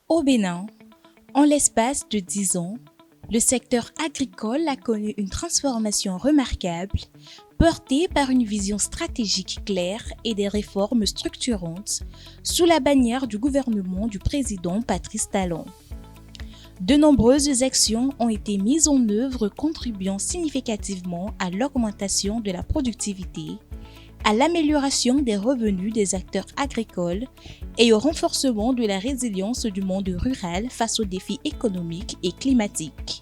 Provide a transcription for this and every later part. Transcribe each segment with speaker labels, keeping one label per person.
Speaker 1: Au Bénin, en l'espace de 10 ans, le secteur agricole a connu une transformation remarquable, portée par une vision stratégique claire et des réformes structurantes sous la bannière du gouvernement du président Patrice Talon. De nombreuses actions ont été mises en œuvre contribuant significativement à l'augmentation de la productivité, à l'amélioration des revenus des acteurs agricoles et au renforcement de la résilience du monde rural face aux défis économiques et climatiques.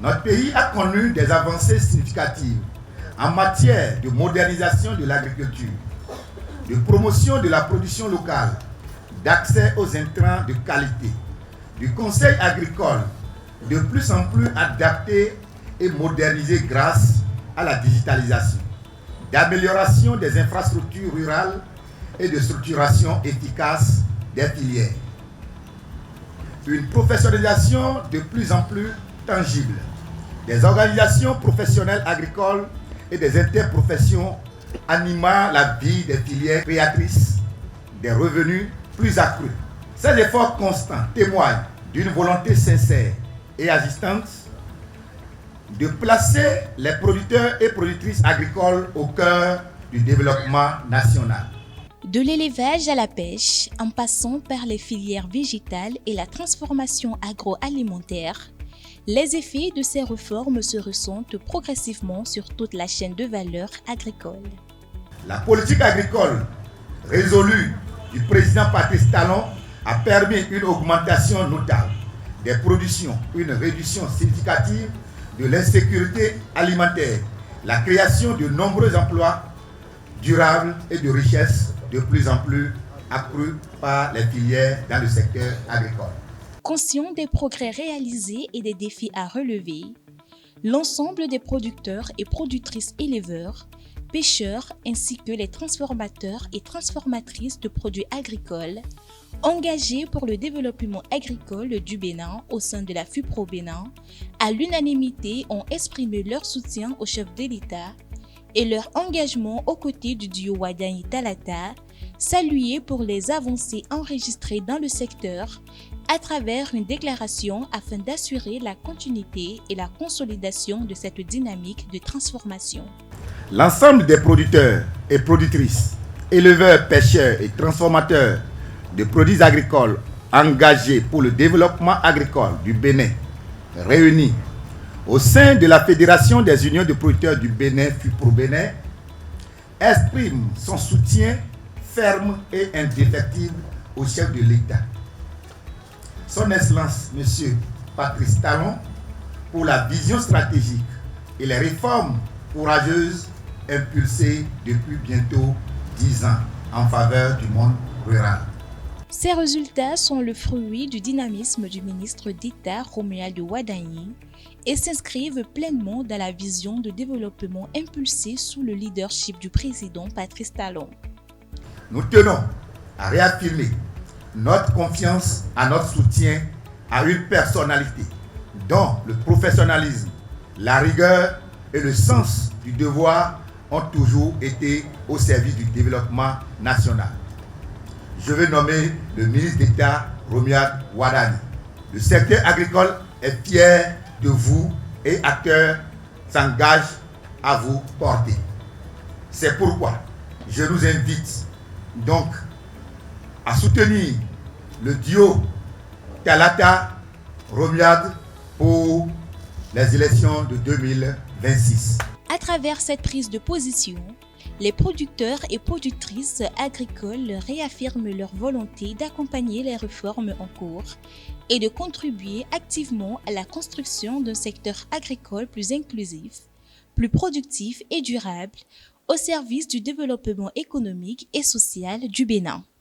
Speaker 2: Notre pays a connu des avancées significatives en matière de modernisation de l'agriculture, de promotion de la production locale, d'accès aux intrants de qualité, du conseil agricole de plus en plus adapté et modernisé grâce à la digitalisation, d'amélioration des infrastructures rurales et de structuration efficace des filières. Une professionnalisation de plus en plus tangible des organisations professionnelles agricoles et des interprofessions animant la vie des filières créatrices des revenus plus accrus. Ces efforts constants témoignent d'une volonté sincère et agissante de placer les producteurs et productrices agricoles au cœur du développement national.
Speaker 1: De l'élevage à la pêche, en passant par les filières végétales et la transformation agroalimentaire, les effets de ces réformes se ressentent progressivement sur toute la chaîne de valeur agricole.
Speaker 2: La politique agricole résolue du président Patrice Talon a permis une augmentation notable des productions, une réduction significative de l'insécurité alimentaire, la création de nombreux emplois durables et de richesses de plus en plus accrues par les filières dans le secteur agricole.
Speaker 1: Conscient des progrès réalisés et des défis à relever, l'ensemble des producteurs et productrices éleveurs, pêcheurs ainsi que les transformateurs et transformatrices de produits agricoles engagés pour le développement agricole du Bénin au sein de la FUPRO Bénin, à l'unanimité ont exprimé leur soutien au chef de l'État et leur engagement aux côtés du duo Wadani-Talata, salué pour les avancées enregistrées dans le secteur à travers une déclaration afin d'assurer la continuité et la consolidation de cette dynamique de transformation.
Speaker 2: L'ensemble des producteurs et productrices, éleveurs, pêcheurs et transformateurs de produits agricoles engagés pour le développement agricole du Bénin, réunis au sein de la Fédération des unions de producteurs du Bénin, FUPRO Bénin, exprime son soutien ferme et indéfectible au chef de l'État, Son Excellence M. Patrice Talon, pour la vision stratégique et les réformes courageuses impulsées depuis bientôt 10 ans en faveur du monde rural.
Speaker 1: Ces résultats sont le fruit du dynamisme du ministre d'État Romuald Wadani et s'inscrivent pleinement dans la vision de développement impulsée sous le leadership du président Patrice Talon.
Speaker 2: Nous tenons à réaffirmer notre confiance à notre soutien à une personnalité dont le professionnalisme, la rigueur et le sens du devoir ont toujours été au service du développement national. Je veux nommer le ministre d'État Romuald Wadani. Le secteur agricole est fier de vous et à cœur s'engage à vous porter. C'est pourquoi je nous invite donc à soutenir le duo Talata Romuald pour les élections de 2026.
Speaker 1: À travers cette prise de position, les producteurs et productrices agricoles réaffirment leur volonté d'accompagner les réformes en cours et de contribuer activement à la construction d'un secteur agricole plus inclusif, plus productif et durable au service du développement économique et social du Bénin.